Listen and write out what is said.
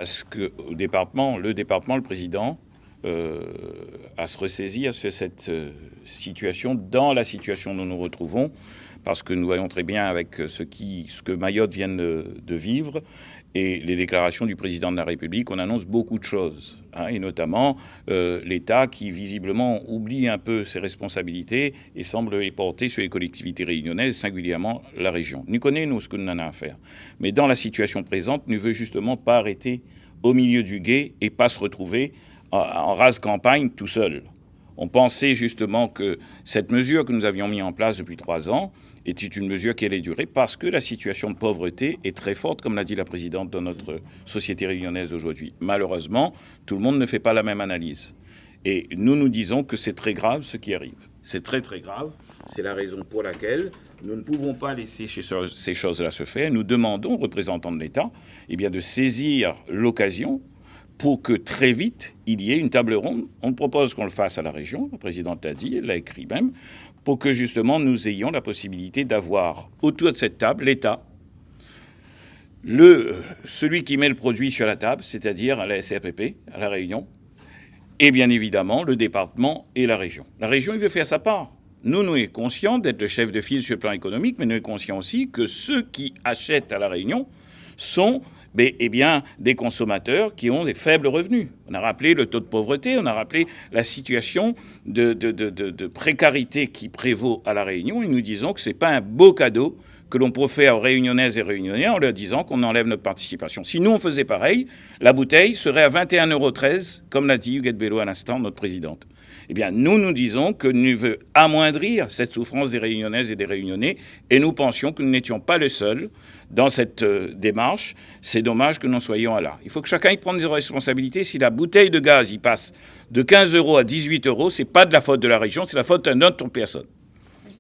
Parce que le président, à se ressaisir sur cette situation, dans la situation où nous nous retrouvons, parce que nous voyons très bien avec ce que Mayotte vient de vivre et les déclarations du président de la République, on annonce beaucoup de choses, hein, et notamment l'État qui visiblement oublie un peu ses responsabilités et semble les porter sur les collectivités réunionnaises, singulièrement la région. Nous connaissons, nous, ce que nous en avons à faire. Mais dans la situation présente, nous ne veut justement pas arrêter au milieu du gué et pas se retrouver en rase campagne tout seul. On pensait justement que cette mesure que nous avions mise en place depuis 3 ans était une mesure qui allait durer parce que la situation de pauvreté est très forte, comme l'a dit la présidente de notre société réunionnaise aujourd'hui. Malheureusement, tout le monde ne fait pas la même analyse. Et nous disons que c'est très grave ce qui arrive. C'est très très grave. C'est la raison pour laquelle nous ne pouvons pas laisser ces choses-là se faire. Nous demandons aux représentants de l'État de saisir l'occasion pour que très vite, il y ait une table ronde. On propose qu'on le fasse à la région, la présidente l'a dit, elle l'a écrit même, pour que justement nous ayons la possibilité d'avoir autour de cette table l'État, celui qui met le produit sur la table, c'est-à-dire la SRPP, à la Réunion, et bien évidemment le département et la région. La région, il veut faire sa part. Nous sommes conscients d'être le chef de file sur le plan économique, mais nous sommes conscients aussi que ceux qui achètent à la Réunion sont des consommateurs qui ont des faibles revenus. On a rappelé le taux de pauvreté, on a rappelé la situation de précarité qui prévaut à La Réunion, et nous disons que ce n'est pas un beau cadeau que l'on peut faire aux Réunionnaises et Réunionnais en leur disant qu'on enlève notre participation. Si nous, on faisait pareil, la bouteille serait à 21,13 €, comme l'a dit Huguette Bello à l'instant, notre présidente. Nous disons que nous voulons amoindrir cette souffrance des Réunionnaises et des Réunionnais, et nous pensions que nous n'étions pas les seuls dans cette démarche. C'est dommage que nous soyons là. Il faut que chacun y prenne ses responsabilités. Si la bouteille de gaz y passe de 15 € à 18 €, c'est pas de la faute de la région, c'est la faute d'une autre personne.